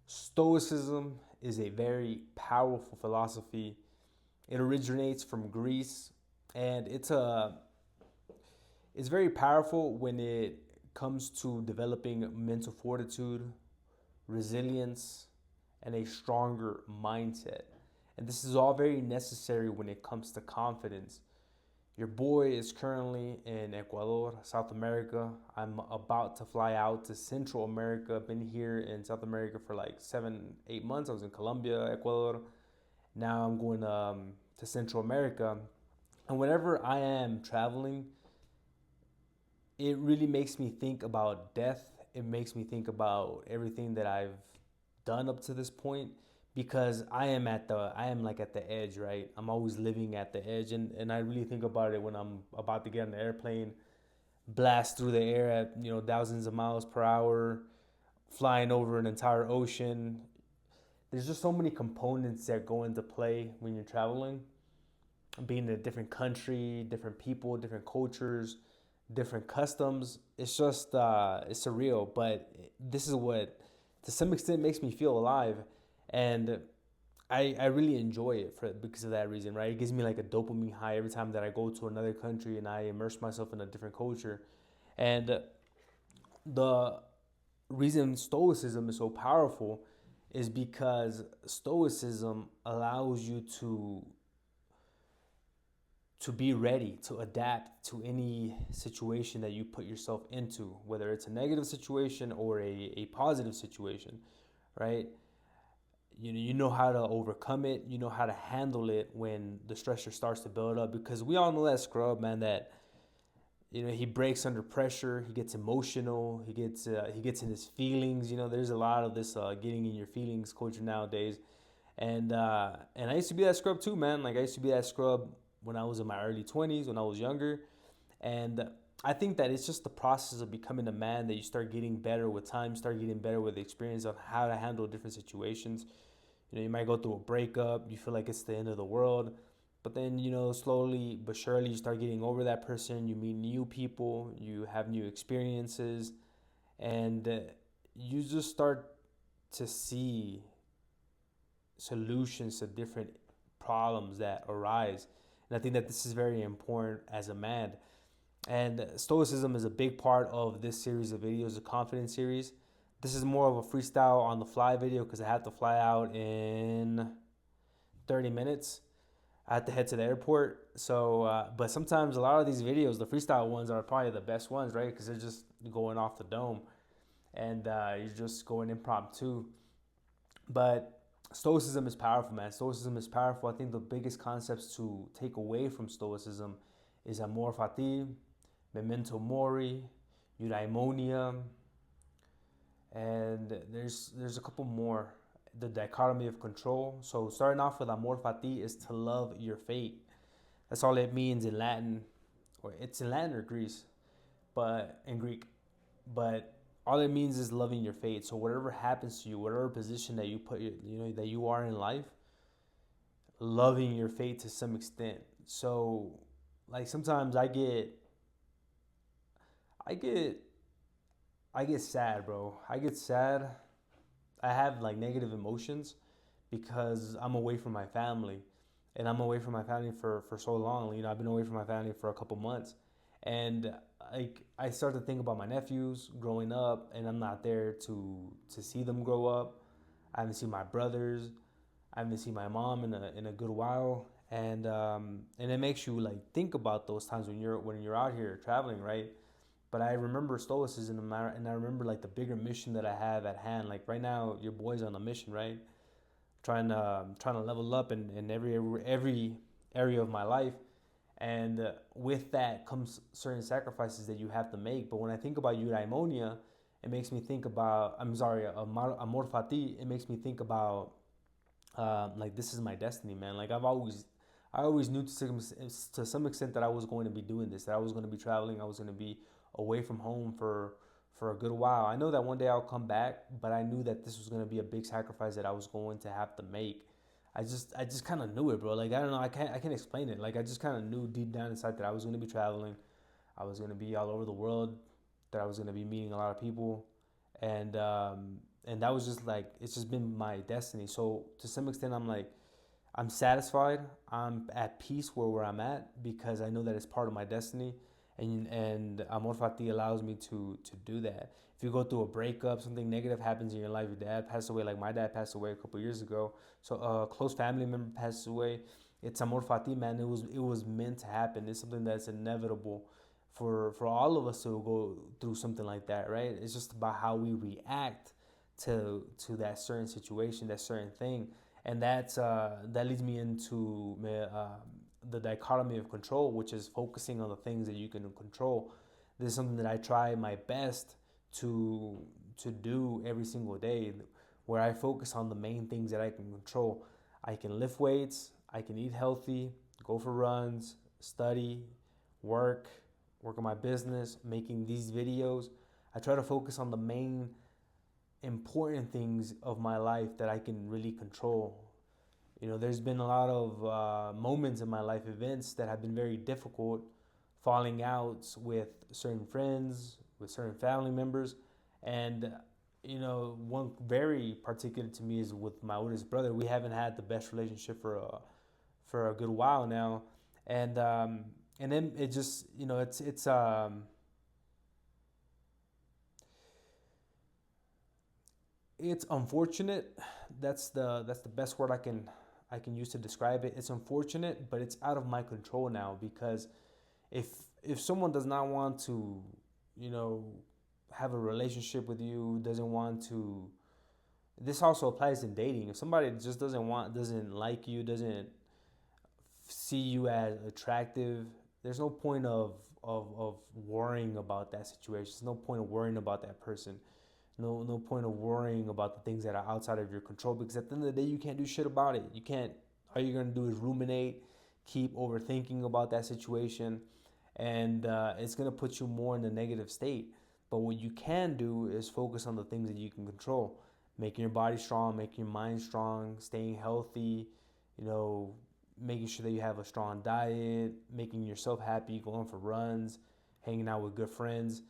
Stoicism is a very powerful philosophy. It originates from Greece, and it's very powerful when it comes to developing mental fortitude, resilience, and a stronger mindset. And this is all very necessary when it comes to confidence. Your boy is currently in Ecuador, South America. I'm about to fly out to Central America. I've been here in South America for like 7, 8 months. I was in Colombia, Ecuador. Now I'm going to Central America. And whenever I am traveling, it really makes me think about death. It makes me think about everything that I've done up to this point because I am like at the edge, right? I'm always living at the edge, and I really think about it when I'm about to get on the airplane, blast through the air at thousands of miles per hour, flying over an entire ocean. There's just so many components that go into play when you're traveling, being in a different country, different people, different cultures, different customs. It's just it's surreal, but this is what to some extent makes me feel alive, and I really enjoy it for because of that reason, right? It gives me like a dopamine high every time that I go to another country and I immerse myself in a different culture, and the reason Stoicism is so powerful is because Stoicism allows you to be ready to adapt to any situation that you put yourself into, whether it's a negative situation or a positive situation, right? You know how to overcome it. You know how to handle it when the stressor starts to build up. Because we all know that scrub man that he breaks under pressure. He gets emotional. He gets in his feelings. There's a lot of this getting in your feelings culture nowadays, and I used to be that scrub too, man. Like I used to be that scrub when I was in my early 20s, when I was younger, and I think that it's just the process of becoming a man that you start getting better with time, you start getting better with the experience of how to handle different situations. You might go through a breakup, you feel like it's the end of the world, but then slowly but surely you start getting over that person. You meet new people, you have new experiences, and you just start to see solutions to different problems that arise. And I think that this is very important as a man. And Stoicism is a big part of this series of videos, the confidence series. This is more of a freestyle on the fly video because I have to fly out in 30 minutes. I have to head to the airport. So, but sometimes a lot of these videos, the freestyle ones, are probably the best ones, right? Because they're just going off the dome and you're just going impromptu. But Stoicism is powerful, man. Stoicism is powerful. I think the biggest concepts to take away from Stoicism is amor fati, memento mori, eudaimonia, and there's a couple more. The dichotomy of control. So starting off with amor fati is to love your fate. That's all it means in Latin, or it's in Latin or Greece, but in Greek. But all it means is loving your fate. So whatever happens to you, whatever position that that you are in life, loving your fate to some extent. So like sometimes I get I get sad, bro. I get sad. I have like negative emotions because I'm away from my family, and I'm away from my family for so long. I've been away from my family for a couple months, and like I start to think about my nephews growing up, and I'm not there to see them grow up. I haven't seen my brothers. I haven't seen my mom in a good while, and it makes you like think about those times when you're out here traveling, right? But I remember Stoicism, and I remember like the bigger mission that I have at hand. Like right now, your boy's on a mission, right? Trying to level up in every area of my life, and with that comes certain sacrifices that you have to make. But when I think about eudaimonia, it makes me think about amor fati. It makes me think about like this is my destiny, man. Like I always knew to some extent that I was going to be doing this, that I was going to be traveling, I was going to be away from home for a good while. I know that one day I'll come back, but I knew that this was going to be a big sacrifice that I was going to have to make. I just kind of knew it, bro. Like I don't know, I can't explain it. Like I just kind of knew deep down inside that I was going to be traveling, I was going to be all over the world, that I was going to be meeting a lot of people, and and that was just like, it's just been my destiny. So to some extent, I'm like, I'm satisfied. I'm at peace where I'm at, because I know that it's part of my destiny, and Amor Fati allows me to do that. If you go through a breakup, something negative happens in your life, your dad passed away, like my dad passed away a couple years ago. So a close family member passes away. It's Amor Fati, man. It was meant to happen. It's something that's inevitable for all of us to go through something like that, right? It's just about how we react to that certain situation, that certain thing, and that leads me into the dichotomy of control, which is focusing on the things that you can control. This is something that I try my best to to do every single day, where I focus on the main things that I can control. I can lift weights, I can eat healthy, go for runs, study, work, work on my business, making these videos. I try to focus on the main important things of my life that I can really control. There's been a lot of moments in my life, events that have been very difficult, falling outs with certain friends, with certain family members, and one very particular to me is with my oldest brother. We haven't had the best relationship for a good while now, and then it just it's unfortunate. That's the best word I can use to describe it. It's unfortunate, but it's out of my control now, because if if someone does not want to, you know, have a relationship with you, doesn't want to, this also applies in dating. If somebody just doesn't like you, doesn't see you as attractive, there's no point of worrying about that situation. There's no point of worrying about that person. No point of worrying about the things that are outside of your control, because at the end of the day, you can't do shit about it. You can't. All you're gonna do is ruminate, keep overthinking about that situation, and it's gonna put you more in a negative state. But what you can do is focus on the things that you can control, making your body strong, making your mind strong, staying healthy, you know, making sure that you have a strong diet, making yourself happy, going for runs, hanging out with good friends,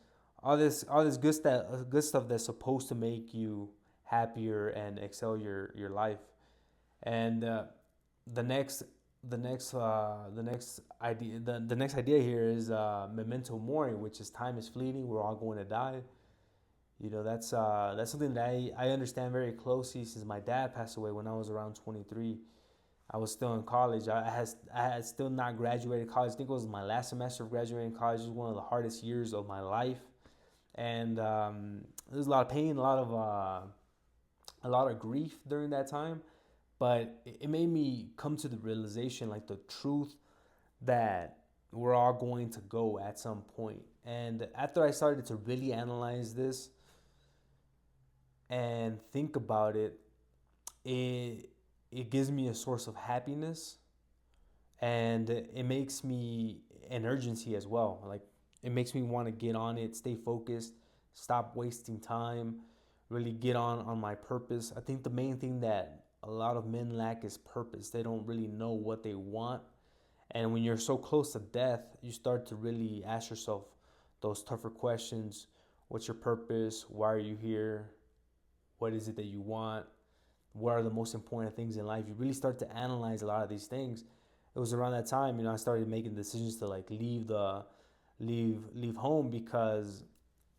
all this good stuff that's supposed to make you happier and excel your life. And the next the next idea here is memento mori, which is time is fleeting. We're all going to die. That's something that I understand very closely, since my dad passed away when I was around 23. I was still in college. I had still not graduated college. I think it was my last semester of graduating college. It was one of the hardest years of my life, and there was a lot of pain, a lot of grief during that time. But it made me come to the realization, like the truth, that we're all going to go at some point. And after I started to really analyze this and think about it, it it gives me a source of happiness, and it makes me an urgency as well. Like, it makes me want to get on it, stay focused, stop wasting time, really get on my purpose. I think the main thing that a lot of men lack is purpose. They don't really know what they want. And when you're so close to death, you start to really ask yourself those tougher questions. What's your purpose? Why are you here? What is it that you want? What are the most important things in life? You really start to analyze a lot of these things. It was around that time, I started making decisions to like leave home, because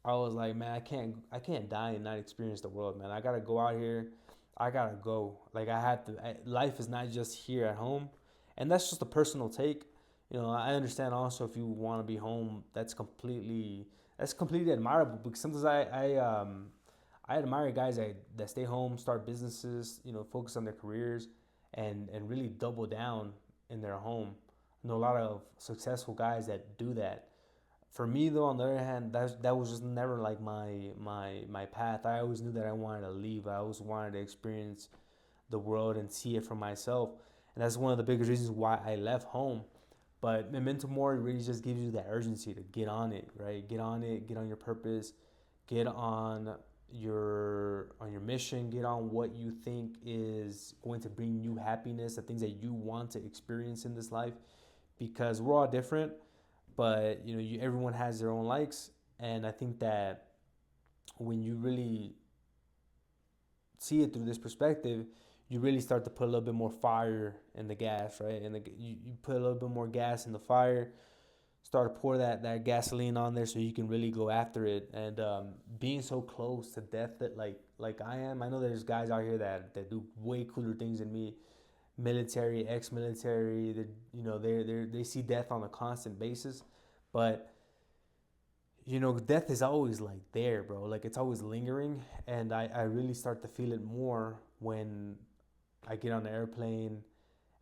I was like, man, I can't die and not experience the world, man. I gotta go out here. I gotta go. Like, I have to. Life is not just here at home, and that's just a personal take. I understand also if you want to be home, that's completely admirable, because sometimes I admire guys that stay home, start businesses, focus on their careers, and really double down in their home. I know a lot of successful guys that do that. For me, though, on the other hand, that was just never like my path. I always knew that I wanted to leave. I always wanted to experience the world and see it for myself, and that's one of the biggest reasons why I left home. But memento mori really just gives you that urgency to get on it, right? Get on it, get on your purpose, get on your mission, get on what you think is going to bring you happiness, the things that you want to experience in this life, because we're all different, but everyone has their own likes. And I think that when you really see it through this perspective, you really start to put a little bit more fire in the gas, right? And you put a little bit more gas in the fire, start to pour that gasoline on there so you can really go after it. And being so close to death that like I am, I know there's guys out here that do way cooler things than me, military, ex-military, that they see death on a constant basis, but death is always like there, bro. Like it's always lingering, and I really start to feel it more when I get on the airplane,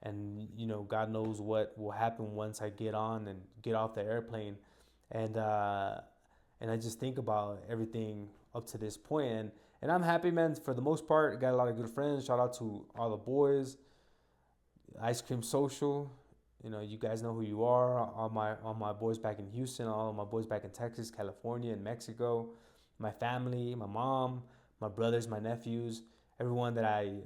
and God knows what will happen once I get on and get off the airplane, and I just think about everything up to this point, and I'm happy, man. For the most part, got a lot of good friends. Shout out to all the boys, Ice Cream Social. You guys know who you are. All my boys back in Houston, all of my boys back in Texas, California, and Mexico. My family, my mom, my brothers, my nephews, everyone that I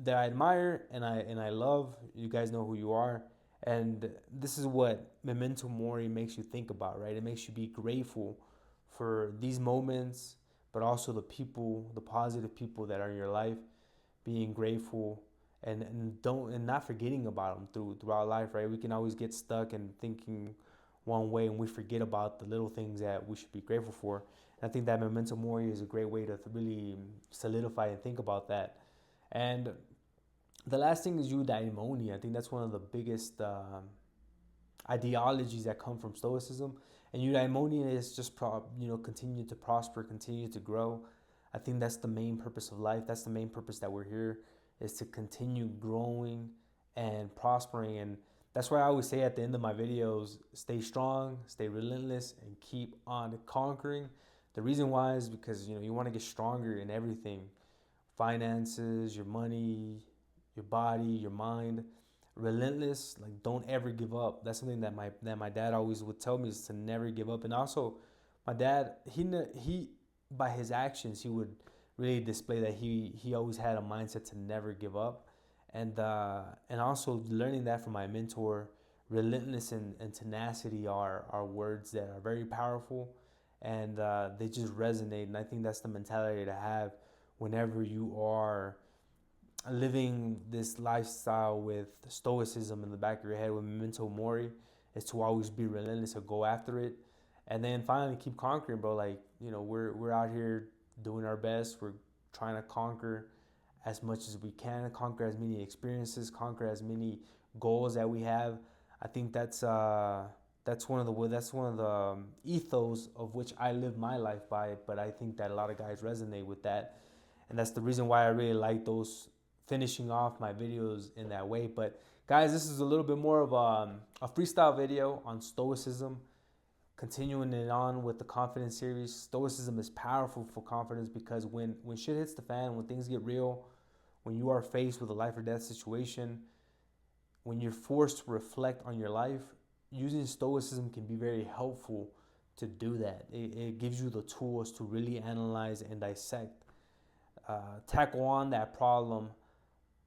admire and I love. You guys know who you are, and this is what memento mori makes you think about, right? It makes you be grateful for these moments, but also the people, the positive people that are in your life. Being grateful and not forgetting about them throughout life, right? We can always get stuck in thinking one way, and we forget about the little things that we should be grateful for. And I think that memento mori is a great way to really solidify and think about that. And the last thing is eudaimonia. I think that's one of the biggest ideologies that come from Stoicism. And eudaimonia is just continue to prosper, continue to grow. I think that's the main purpose of life. That's the main purpose that we're here, is to continue growing and prospering. And that's why I always say at the end of my videos, stay strong, stay relentless, and keep on conquering. The reason why is because you want to get stronger in everything: finances, your money, your body, your mind. Relentless, like don't ever give up. That's something that my dad always would tell me, is to never give up. And also, my dad, he by his actions, he would really display that he always had a mindset to never give up. And also learning that from my mentor, relentless and tenacity are words that are very powerful, and they just resonate. And I think that's the mentality to have whenever you are living this lifestyle with stoicism in the back of your head, with memento mori, is to always be relentless and go after it. And then finally keep conquering, bro. Like, we're out here doing our best. We're trying to conquer as much as we can, conquer as many experiences, conquer as many goals that we have. I think that's one of the ethos of which I live my life by. But I think that a lot of guys resonate with that, and that's the reason why I really like those, finishing off my videos in that way. But guys, this is a little bit more of a freestyle video on stoicism, continuing it on with the confidence series. Stoicism is powerful for confidence, because when shit hits the fan, when things get real, when you are faced with a life or death situation, when you're forced to reflect on your life, using stoicism can be very helpful to do that. It gives you the tools to really analyze and dissect, tackle on that problem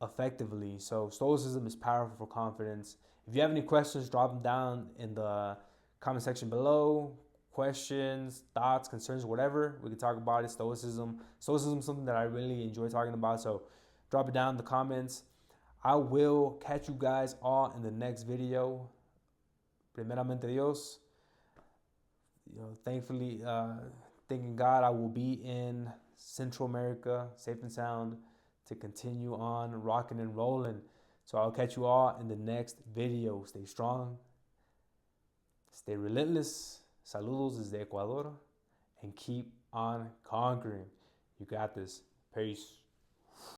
effectively. So stoicism is powerful for confidence. If you have any questions, drop them down in the comment section below. Questions, thoughts, concerns, whatever, we can talk about it. Stoicism is something that I really enjoy talking about, so drop it down in the comments. I will catch you guys all in the next video. Primeramente Dios. Thankfully, thanking God, I will be in Central America, safe and sound, to continue on rocking and rolling. So I'll catch you all in the next video. Stay strong, stay relentless. Saludos desde Ecuador, and keep on conquering. You got this. Peace.